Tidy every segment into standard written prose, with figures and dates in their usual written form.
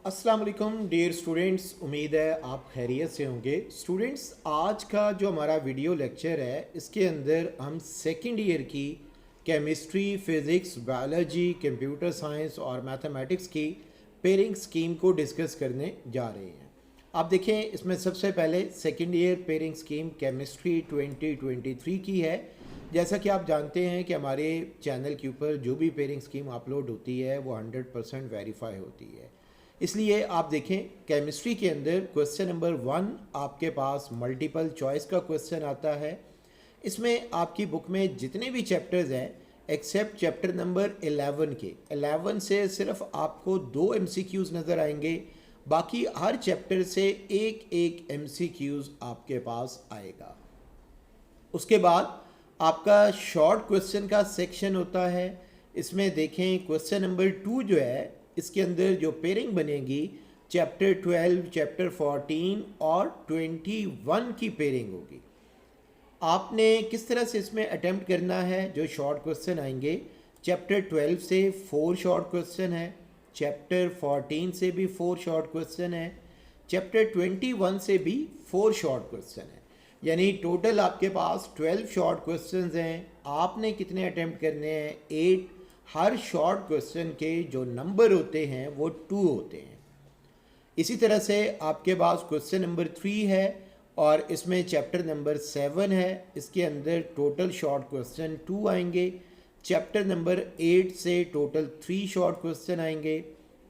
अस्सलाम वालेकुम dear students, उम्मीद है आप खैरियत से होंगे। स्टूडेंट्स, आज का जो हमारा वीडियो लेक्चर है इसके अंदर हम सेकंड ईयर की chemistry, physics, biology, computer science और मैथमेटिक्स की पेयरिंग स्कीम को डिस्कस करने जा रहे हैं। आप देखें, इसमें सबसे पहले second year pairing scheme chemistry 2023 की है। जैसा कि आप जानते हैं कि हमारे चैनल के ऊपर जो भी पेयरिंग स्कीम अपलोड होती है वो 100% वेरीफाई होती है। इसलिए आप देखें, केमिस्ट्री के अंदर क्वेश्चन नंबर 1 आपके पास मल्टीपल चॉइस का क्वेश्चन आता है। इसमें आपकी बुक में जितने भी चैप्टर्स हैं एक्सेप्ट चैप्टर नंबर 11 के 11 से सिर्फ आपको 2 MCQs नज़र आएंगे। बाकी हर चैप्टर से एक एक MCQs आपके पास आएगा। उसके बाद आपका शॉर्ट क्वेश्चन का सेक्शन होता है। इसमें देखें, क्वेश्चन नंबर 2 जो है इसके अंदर जो पेयरिंग बनेगी चैप्टर 12, चैप्टर 14 और 21 की पेयरिंग होगी। आपने किस तरह से इसमें अटेम्प्ट करना है। जो शॉर्ट क्वेश्चन आएंगे चैप्टर 12 से 4 शॉर्ट क्वेश्चन है, चैप्टर 14 से भी 4 शॉर्ट क्वेश्चन है, चैप्टर 21 से भी 4 शॉर्ट क्वेश्चन है। यानी टोटल आपके पास 12 शॉर्ट क्वेश्चंस हैं। आपने कितने अटेम्प्ट करने हैं? 8। हर शॉर्ट क्वेश्चन के जो नंबर होते हैं वो 2 होते हैं। इसी तरह से आपके पास क्वेश्चन नंबर 3 है और इसमें चैप्टर नंबर 7 है। इसके अंदर टोटल शॉर्ट क्वेश्चन 2 आएंगे। चैप्टर नंबर 8 से टोटल 3 शॉर्ट क्वेश्चन आएंगे।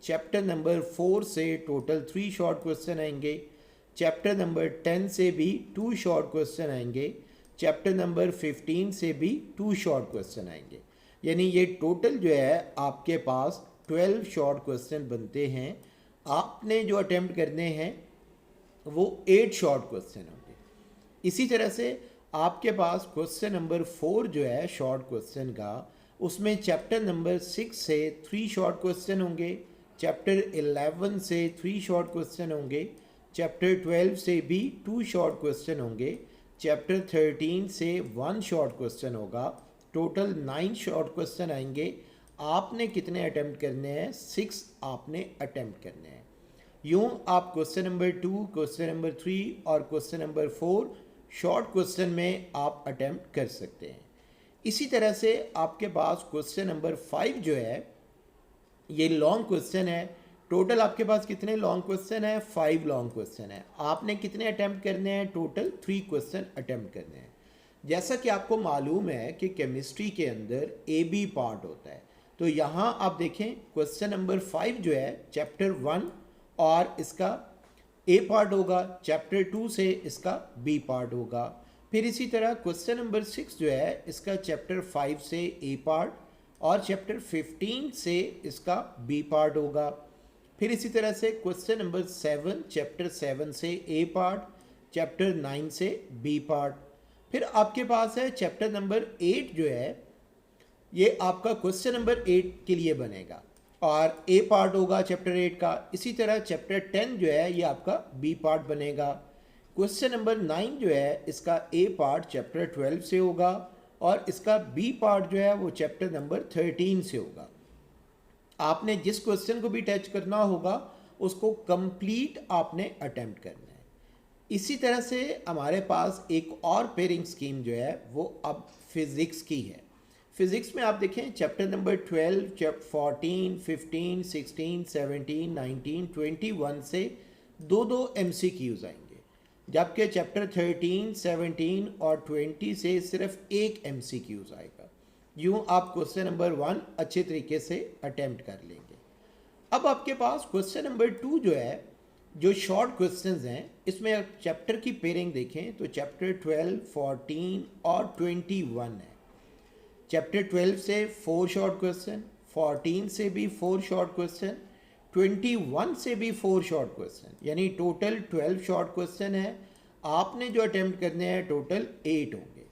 चैप्टर नंबर 4 से टोटल 3 शॉर्ट क्वेश्चन आएंगे। चैप्टर नंबर 10 से भी 2 शॉर्ट क्वेश्चन आएंगे। चैप्टर नंबर 15 से भी 2 शॉर्ट क्वेश्चन आएंगे। यानी ये टोटल जो है आपके पास 12 शॉर्ट क्वेश्चन बनते हैं। आपने जो अटेम्प्ट करने हैं वो 8 शॉर्ट क्वेश्चन होंगे। इसी तरह से आपके पास क्वेश्चन नंबर 4 जो है शॉर्ट क्वेश्चन का, उसमें चैप्टर नंबर 6 से 3 शॉर्ट क्वेश्चन होंगे। चैप्टर 11 से 3 शॉर्ट क्वेश्चन होंगे। चैप्टर 12 से भी 2 शॉर्ट क्वेश्चन होंगे। चैप्टर 13 से 1 शॉर्ट क्वेश्चन होगा। टोटल 9 शॉर्ट क्वेश्चन आएंगे। आपने कितने अटेम्प्ट करने हैं? 6 आपने अटेम्प्ट करने हैं। यूँ आप क्वेश्चन नंबर 2, क्वेश्चन नंबर 3 और क्वेश्चन नंबर 4 शॉर्ट क्वेश्चन में आप अटेम्प्ट कर सकते हैं। इसी तरह से आपके पास क्वेश्चन नंबर 5 जो है ये लॉन्ग क्वेश्चन है। टोटल आपके पास कितने लॉन्ग क्वेश्चन है? 5 लॉन्ग क्वेश्चन है। आपने कितने अटेम्प्ट करने हैं? टोटल 3 क्वेश्चन अटेम्प्ट करने हैं। जैसा कि आपको मालूम है कि केमिस्ट्री के अंदर AB पार्ट होता है, तो यहाँ आप देखें क्वेश्चन नंबर 5 जो है चैप्टर 1 और इसका A पार्ट होगा, चैप्टर 2 से इसका B पार्ट होगा। फिर इसी तरह क्वेश्चन नंबर 6 जो है इसका चैप्टर 5 से A पार्ट और चैप्टर 15 से इसका B पार्ट होगा। फिर इसी तरह से क्वेश्चन नंबर 7 चैप्टर 7 से A पार्ट, चैप्टर 9 से B पार्ट। फिर आपके पास है चैप्टर नंबर 8 जो है ये आपका क्वेश्चन नंबर 8 के लिए बनेगा और A पार्ट होगा चैप्टर 8 का। इसी तरह चैप्टर 10 जो है ये आपका B पार्ट बनेगा। क्वेश्चन नंबर 9 जो है इसका A पार्ट चैप्टर 12 से होगा और इसका B पार्ट जो है वो चैप्टर नंबर 13 से होगा। आपने जिस क्वेश्चन को भी टच करना होगा उसको कंप्लीट आपने अटेम्प्ट करना है। इसी तरह से हमारे पास एक और पेयरिंग स्कीम जो है वो अब फिज़िक्स की है। फिज़िक्स में आप देखें चैप्टर नंबर 12, 14, 15, 16, 17, 19, 21 से 2 MCQs आएंगे, जबकि चैप्टर 13, 17 और 20 से सिर्फ एक MCQs आएगा। यूँ आप क्वेश्चन नंबर 1 अच्छे तरीके से अटेम्प्ट कर लेंगे। अब आपके पास क्वेश्चन नंबर 2 जो है, जो शॉर्ट क्वेश्चंस हैं, इसमें आप चैप्टर की पेयरिंग देखें तो चैप्टर 12, 14 और 21 है। चैप्टर 12 से 4 शॉर्ट क्वेश्चन, 14 से भी 4 शॉर्ट क्वेश्चन, 21 से भी 4 शॉर्ट क्वेश्चन, यानी टोटल 12 शॉर्ट क्वेश्चन है। आपने जो अटेम्प्ट करने हैं टोटल 8 होंगे।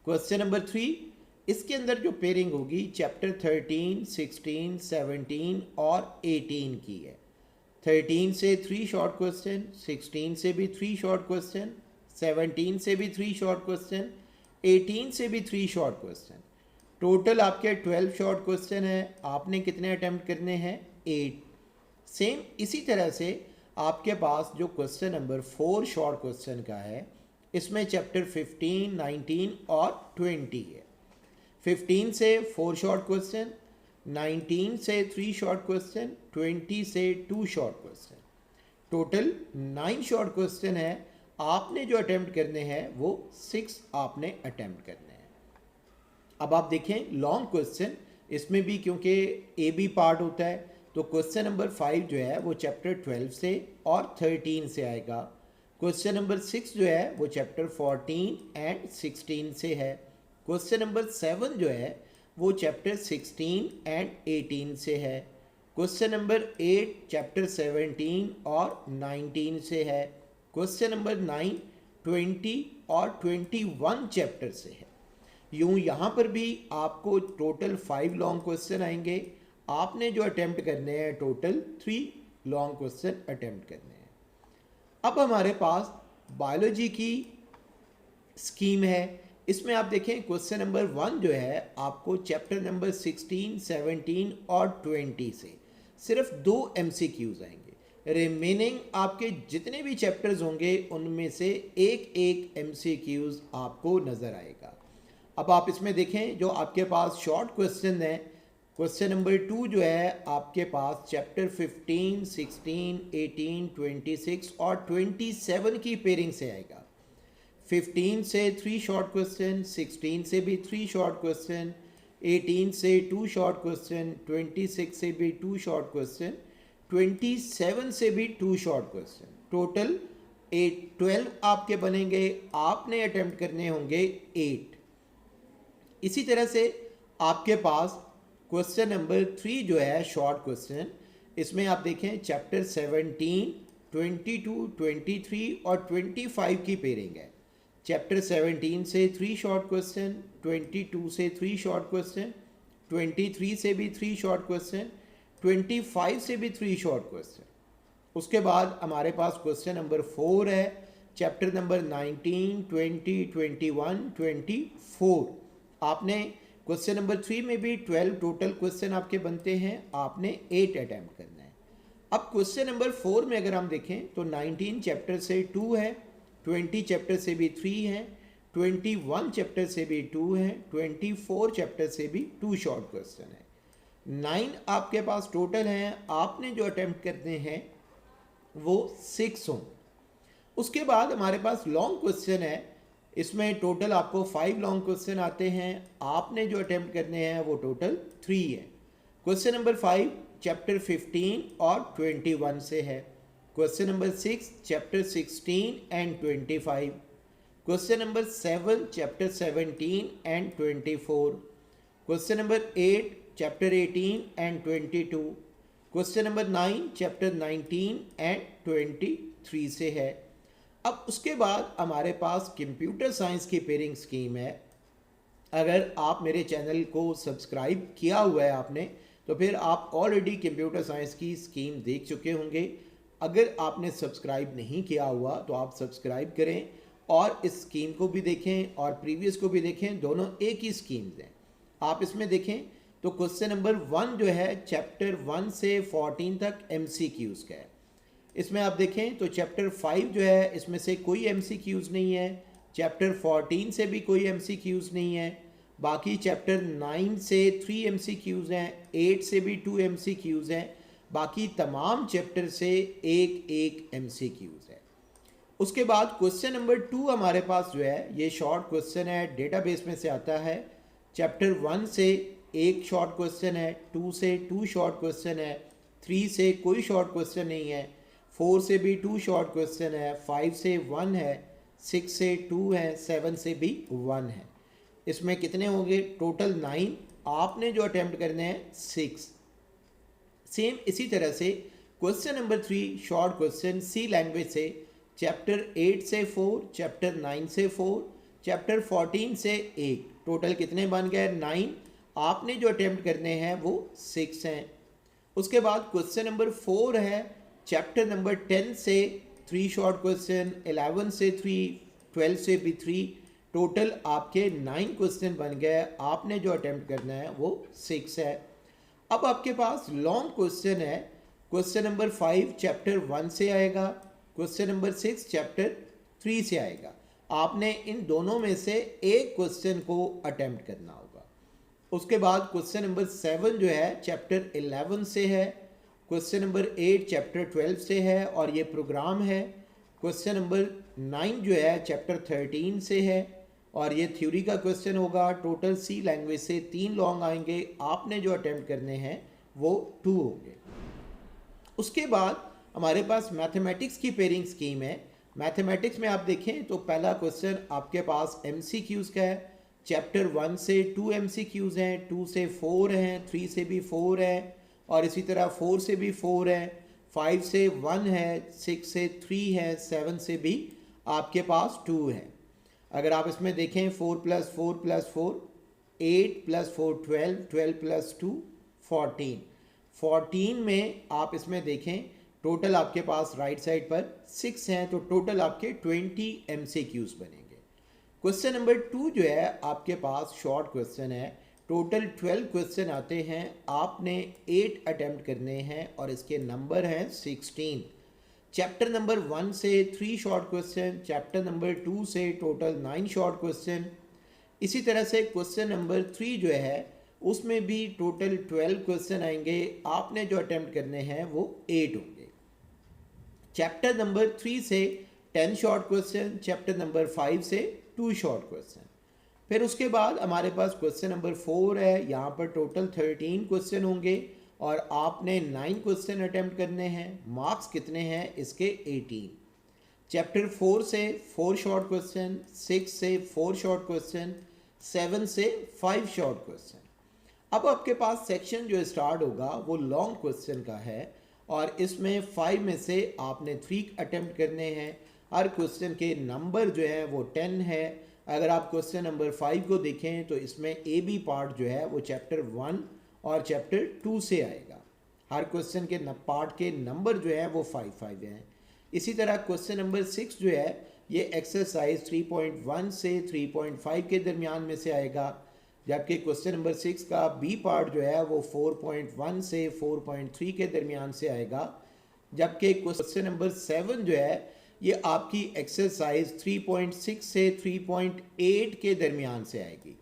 क्वेश्चन नंबर 3, इसके अंदर जो पेयरिंग होगी चैप्टर 13, 16, 17 और 18 की है। 13 से 3 शॉर्ट क्वेश्चन, 16 से भी 3 शॉर्ट क्वेश्चन, 17 से भी 3 शॉर्ट क्वेश्चन, 18 से भी 3 शॉर्ट क्वेश्चन। टोटल आपके 12 शॉर्ट क्वेश्चन है। आपने कितने अटेम्प्ट करने हैं? 8। सेम इसी तरह से आपके पास जो क्वेश्चन नंबर 4 शॉर्ट क्वेश्चन का है, इसमें चैप्टर 15, 19 और 20 है। 15 से 4 शॉर्ट क्वेश्चन, 19 से 3 शॉर्ट क्वेश्चन, 20 से 2 short question, total 9 short question है। आपने जो अटेम्प्ट करने हैं वो 6 आपने अटेम्प्ट करने हैं। अब आप देखें लॉन्ग क्वेश्चन, इसमें भी क्योंकि ए बी पार्ट होता है, तो क्वेश्चन नंबर 5 जो है वो चैप्टर 12 से और 13 से आएगा। क्वेश्चन नंबर 6 जो है वो चैप्टर 14 एंड 16 से है। क्वेश्चन नंबर 7 जो है वो चैप्टर 16 एंड 18 से है। क्वेश्चन नंबर 8 चैप्टर 17 और 19 से है। क्वेश्चन नंबर 9 20 और 21 चैप्टर से है। यूँ यहाँ पर भी आपको टोटल 5 लॉन्ग क्वेश्चन आएंगे। आपने जो अटेम्प्ट करने हैं टोटल 3 लॉन्ग क्वेश्चन अटेम्प्ट करने हैं। अब हमारे पास बायोलॉजी की स्कीम है। इसमें आप देखें क्वेश्चन नंबर 1 जो है आपको चैप्टर नंबर 16, 17 और 20 से सिर्फ 2 MCQs आएंगे। रिमेनिंग आपके जितने भी चैप्टर्स होंगे उनमें से एक MCQs आपको नज़र आएगा। अब आप इसमें देखें जो आपके पास शॉर्ट क्वेश्चन है, क्वेश्चन नंबर 2 जो है आपके पास चैप्टर 15, 16, 18, 26 और 27 की पेयरिंग से आएगा। 15 से 3 शॉर्ट क्वेश्चन, 16 से भी 3 शॉर्ट क्वेश्चन, 18 से 2 शॉर्ट क्वेश्चन, 26 से भी 2 शॉर्ट क्वेश्चन, 27 से भी 2 शॉर्ट क्वेश्चन, टोटल 12 आपके बनेंगे। आपने अटेम्प्ट करने होंगे 8। इसी तरह से आपके पास क्वेश्चन नंबर 3 जो है शॉर्ट क्वेश्चन, इसमें आप देखें चैप्टर 17, 22, 23 और 25 की पेयरिंग है। चैप्टर 17 से 3 शॉर्ट क्वेश्चन, 22 से 3 शॉर्ट क्वेश्चन, 23 से भी 3 शॉर्ट क्वेश्चन, 25 से भी 3 शॉर्ट क्वेश्चन। उसके बाद हमारे पास क्वेश्चन नंबर 4 है, चैप्टर नंबर 19, 20, 21, 24। आपने क्वेश्चन नंबर 3 में भी 12 टोटल क्वेश्चन आपके बनते हैं, आपने 8 अटैम्प्ट करना है। अब क्वेश्चन नंबर 4 में अगर हम देखें तो 19 चैप्टर से 2 है, 20 चैप्टर से भी 3 है, 21 चैप्टर से भी 2 है, 24 चैप्टर से भी 2 शॉर्ट क्वेश्चन है। 9 आपके पास टोटल हैं, आपने जो अटैम्प्ट करते हैं वो 6 हों। उसके बाद हमारे पास लॉन्ग क्वेश्चन है, इसमें टोटल आपको 5 लॉन्ग क्वेश्चन आते हैं। आपने जो अटेम्प्ट करने हैं वो टोटल 3 है। क्वेश्चन नंबर 5 चैप्टर 15 और 21 से है। Question number 6 chapter 16 and 25। Question number 7 chapter 17 and 24। Question number 8 chapter 18 and 22। Question number 9 chapter 19 and 23 से है। अब उसके बाद हमारे पास कंप्यूटर साइंस की पेयरिंग स्कीम है। अगर आप मेरे चैनल को सब्सक्राइब किया हुआ है आपने, तो फिर आप ऑलरेडी कंप्यूटर साइंस की स्कीम देख चुके होंगे। अगर आपने सब्सक्राइब नहीं किया हुआ तो आप सब्सक्राइब करें और इस स्कीम को भी देखें और प्रीवियस को भी देखें, दोनों एक ही स्कीम्स हैं। आप इसमें देखें तो क्वेश्चन नंबर 1 जो है चैप्टर 1 से 14 तक MCQs का है। इसमें आप देखें तो चैप्टर 5 जो है इसमें से कोई MCQs नहीं है, चैप्टर 14 से भी कोई MCQs नहीं है, बाकी चैप्टर 9 से 3 MCQs हैं, 8 से भी 2 MCQs हैं, बाकी तमाम चैप्टर से एक MCQs है। उसके बाद क्वेश्चन नंबर 2 हमारे पास जो है ये शॉर्ट क्वेश्चन है, डेटाबेस में से आता है। चैप्टर 1 से एक शॉर्ट क्वेश्चन है, 2 से 2 शॉर्ट क्वेश्चन है, 3 से कोई शॉर्ट क्वेश्चन नहीं है, 4 से भी 2 शॉर्ट क्वेश्चन है, 5 से 1 है, 6 से 2 है, 7 से भी 1 है। इसमें कितने होंगे टोटल 9। आपने जो अटेम्प्ट करने हैं 6। सेम इसी तरह से क्वेश्चन नंबर 3 शॉर्ट क्वेश्चन सी लैंग्वेज से चैप्टर 8 से 4, चैप्टर 9 से 4, चैप्टर 14 से 1, टोटल कितने बन गए 9। आपने जो अटेम्प्ट करने हैं वो 6 हैं। उसके बाद क्वेश्चन नंबर 4 है चैप्टर नंबर 10 से 3 शॉर्ट क्वेश्चन, 11 से 3, 12 से भी 3, टोटल आपके 9 क्वेश्चन बन गए। आपने जो अटेम्प्ट करना है वो 6 है। अब आपके पास लॉन्ग क्वेश्चन है। क्वेश्चन नंबर 5 चैप्टर 1 से आएगा, क्वेश्चन नंबर 6 चैप्टर 3 से आएगा। आपने इन दोनों में से एक क्वेश्चन को अटेम्प्ट करना होगा। उसके बाद क्वेश्चन नंबर 7 जो है चैप्टर 11 से है, क्वेश्चन नंबर 8 चैप्टर 12 से है और ये प्रोग्राम है। क्वेश्चन नंबर 9 जो है चैप्टर 13 से है और ये थ्योरी का क्वेश्चन होगा। टोटल सी लैंग्वेज से 3 लॉन्ग आएंगे, आपने जो अटेम्प्ट करने हैं वो 2 होंगे। उसके बाद हमारे पास मैथमेटिक्स की पेयरिंग स्कीम है। मैथमेटिक्स में आप देखें तो पहला क्वेश्चन आपके पास MCQs का है। चैप्टर 1 से 2 MCQs हैं, 2 से 4 हैं, 3 से भी 4 है और इसी तरह 4 से भी 4 है, 5 से 1 है, 6 से 3 है, 7 से भी आपके पास 2 है। अगर आप इसमें देखें 4 + 4 + 4 8 + 4 12, 12 + 2 14, 14 में आप इसमें देखें टोटल आपके पास राइट साइड पर 6 हैं, तो टोटल आपके 20 MCQs बनेंगे। क्वेश्चन नंबर 2 जो है आपके पास शॉर्ट क्वेश्चन है। टोटल 12 क्वेश्चन आते हैं, आपने 8 अटेम्प्ट करने हैं और इसके नंबर हैं 16। चैप्टर नंबर 1 से 3 शॉर्ट क्वेश्चन, चैप्टर नंबर 2 से टोटल 9 शॉर्ट क्वेश्चन। इसी तरह से क्वेश्चन नंबर 3 जो है उसमें भी टोटल 12 क्वेश्चन आएंगे, आपने जो अटेम्प्ट करने हैं वो 8 होंगे। चैप्टर नंबर 3 से 10 शॉर्ट क्वेश्चन, चैप्टर नंबर 5 से 2 शॉर्ट क्वेश्चन। फिर उसके बाद हमारे पास क्वेश्चन नंबर 4 है, यहाँ पर टोटल 13 क्वेश्चन होंगे और आपने 9 क्वेश्चन अटेम्प्ट करने हैं। मार्क्स कितने हैं इसके? 18। चैप्टर 4 से 4 शॉर्ट क्वेश्चन, 6 से 4 शॉर्ट क्वेश्चन, 7 से 5 शॉर्ट क्वेश्चन। अब आपके पास सेक्शन जो स्टार्ट होगा वो लॉन्ग क्वेश्चन का है और इसमें 5 में से आपने 3 अटेम्प्ट करने हैं। हर क्वेश्चन के नंबर जो है वो 10 है। अगर आप क्वेश्चन नंबर 5 को देखें तो इसमें AB पार्ट जो है वो चैप्टर 1 और चैप्टर 2 से आएगा। हर क्वेश्चन के पार्ट के नंबर जो है वो 5 हैं। इसी तरह क्वेश्चन नंबर 6 जो है ये एक्सरसाइज 3.1 से 3.5 के दरमियान में से आएगा, जबकि क्वेश्चन नंबर 6 का B पार्ट जो है वो 4.1 से 4.3 के दरमियान से आएगा, जबकि क्वेश्चन नंबर 7 जो है ये आपकी एक्सरसाइज 3.6 से 3.8 के दरमियान से आएगी।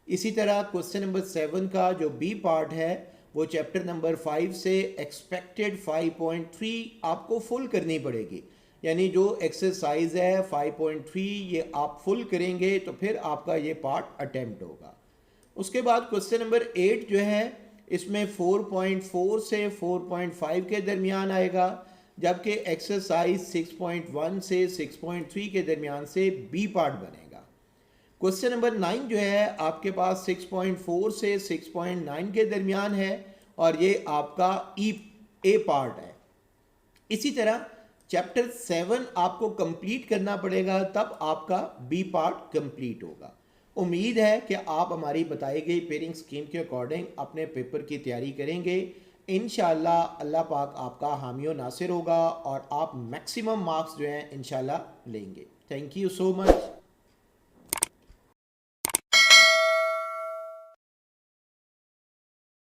इसी तरह क्वेश्चन नंबर 7 का जो B पार्ट है वो चैप्टर नंबर 5 से एक्सपेक्टेड 5.3 आपको फुल करनी पड़ेगी, यानी जो एक्सरसाइज है 5.3 ये आप फुल करेंगे तो फिर आपका ये पार्ट अटेम्प्ट होगा। उसके बाद क्वेश्चन नंबर 8 जो है इसमें 4.4 से 4.5 के दरमियान आएगा, जबकि एक्सरसाइज 6.1 से 6.3 के दरमियान से B पार्ट बनेगा। क्वेश्चन नंबर 9 जो है आपके पास 6.4 से 6.9 के दरमियान है और ये आपका A पार्ट है। इसी तरह चैप्टर 7 आपको कंप्लीट करना पड़ेगा, तब आपका B पार्ट कंप्लीट होगा। उम्मीद है कि आप हमारी बताई गई पेयरिंग स्कीम के अकॉर्डिंग अपने पेपर की तैयारी करेंगे। इंशाल्लाह अल्लाह पाक आपका हामी व नासिर होगा और आप मैक्सिमम मार्क्स जो हैं इंशाल्लाह लेंगे। Thank you so much.